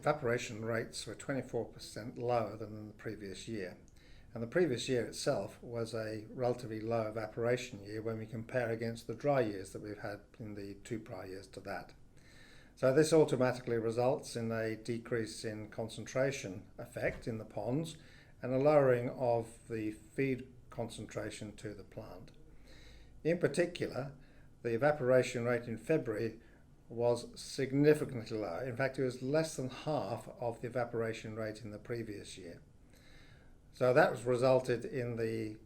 evaporation rates were 24% lower than in the previous year. And the previous year itself was a relatively low evaporation year when we compare against the dry years that we've had in the 2 prior years to that. So this automatically results in a decrease in concentration effect in the ponds and a lowering of the feed concentration to the plant. In particular, the evaporation rate in February was significantly low. In fact, it was less than half of the evaporation rate in the previous year. So that was resulted in the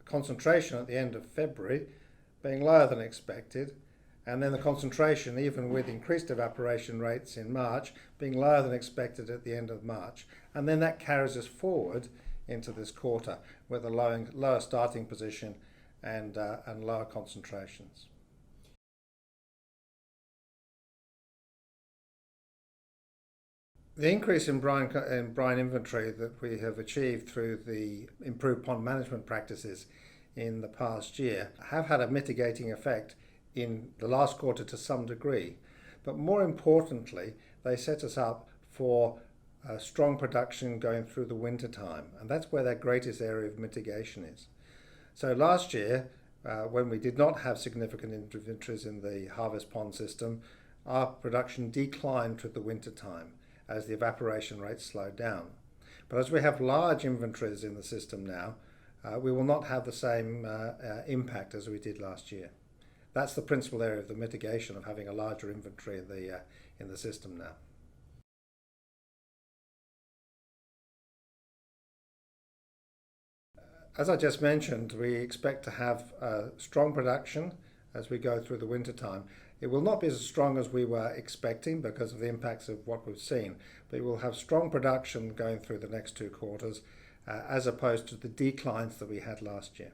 concentration at the end of February being lower than expected, and then the concentration, even with increased evaporation rates in March, being lower than expected at the end of March. And then that carries us forward into this quarter with a lower starting position and lower concentrations. The increase in brine inventory that we have achieved through the improved pond management practices in the past year have had a mitigating effect in the last quarter to some degree. But more importantly, they set us up for strong production going through the winter time, and that's where their greatest area of mitigation is. So last year, when we did not have significant inventories in the harvest pond system, our production declined through the winter time as the evaporation rate slowed down. But as we have large inventories in the system now, we will not have the same impact as we did last year. That's the principal area of the mitigation of having a larger inventory in the system now. As I just mentioned, we expect to have strong production as we go through the winter time. It will not be as strong as we were expecting because of the impacts of what we've seen, but we will have strong production going through the next 2 quarters as opposed to the declines that we had last year.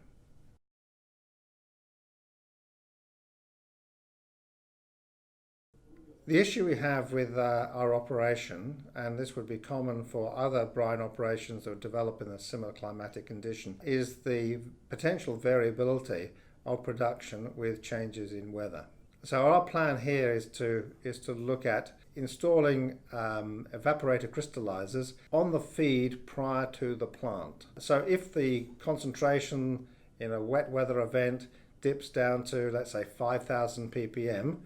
The issue we have with our operation, and this would be common for other brine operations that develop in a similar climatic condition, is the potential variability of production with changes in weather. So our plan here is to look at installing evaporator crystallizers on the feed prior to the plant. So if the concentration in a wet weather event dips down to, let's say, 5,000 ppm,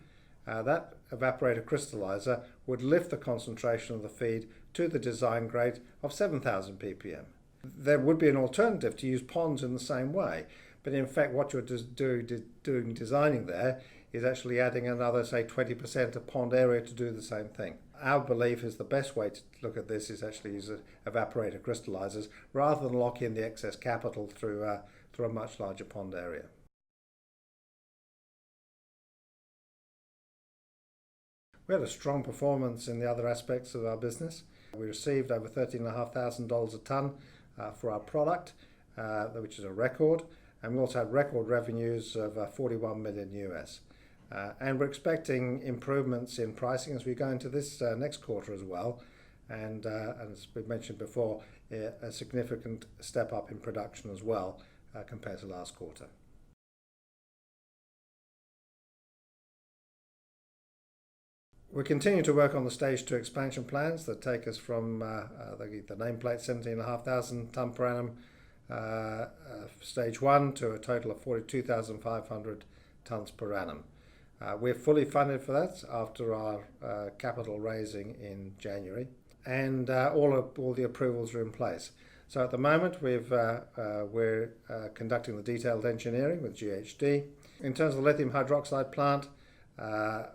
that evaporator crystallizer would lift the concentration of the feed to the design grade of 7,000 ppm. There would be an alternative to use ponds in the same way, but in fact what you're designing there is actually adding another, say, 20% of pond area to do the same thing. Our belief is the best way to look at this is actually use evaporator crystallizers rather than lock in the excess capital through a much larger pond area. We had a strong performance in the other aspects of our business. We received over $13,500 a tonne for our product, which is a record, and we also had record revenues of $41 million US. And we're expecting improvements in pricing as we go into this next quarter as well, and as we mentioned before, a significant step up in production as well compared to last quarter. We continue to work on the stage 2 expansion plans that take us from the nameplate 17,500 tonne per annum stage 1 to a total of 42,500 tonnes per annum. We're fully funded for that after our capital raising in January, and all the approvals are in place. So at the moment we're conducting the detailed engineering with GHD. In terms of the lithium hydroxide plant,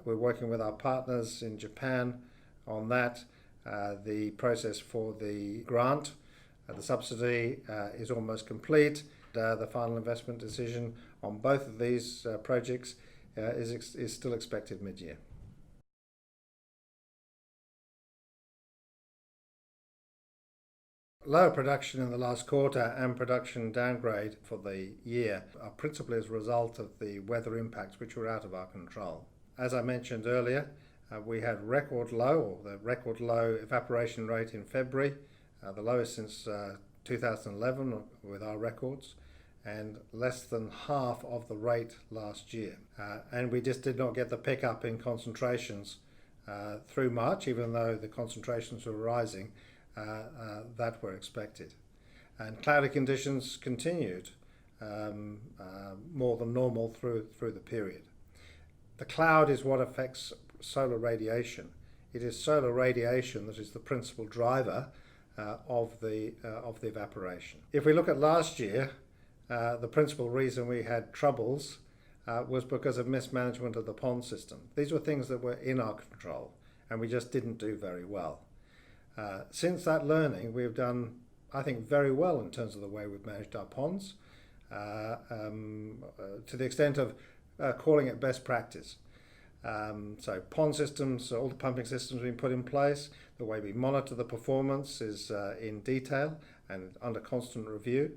we're working with our partners in Japan on that. The process for the grant, the subsidy, is almost complete. The final investment decision on both of these projects is still expected mid-year. Lower production in the last quarter and production downgrade for the year are principally as a result of the weather impacts which were out of our control. As I mentioned earlier, we had the record low evaporation rate in February, the lowest since 2011 with our records, and less than half of the rate last year. And we just did not get the pickup in concentrations through March, even though the concentrations were rising, that were expected. And cloudy conditions continued more than normal through the period. The cloud is what affects solar radiation. It is solar radiation that is the principal driver of the evaporation. If we look at last year, the principal reason we had troubles was because of mismanagement of the pond system. These were things that were in our control, and we just didn't do very well. Since that learning, we've done, I think, very well in terms of the way we've managed our ponds, to the extent of calling it best practice. So pond systems, all the pumping systems have been put in place. The way we monitor the performance is in detail and under constant review.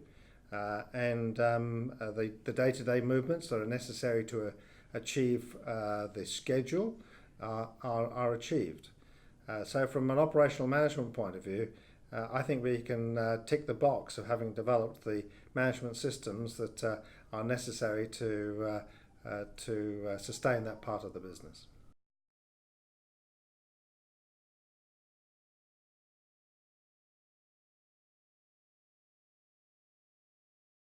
And the day-to-day movements that are necessary to achieve the schedule are achieved. So from an operational management point of view, I think we can tick the box of having developed the management systems that are necessary to sustain that part of the business.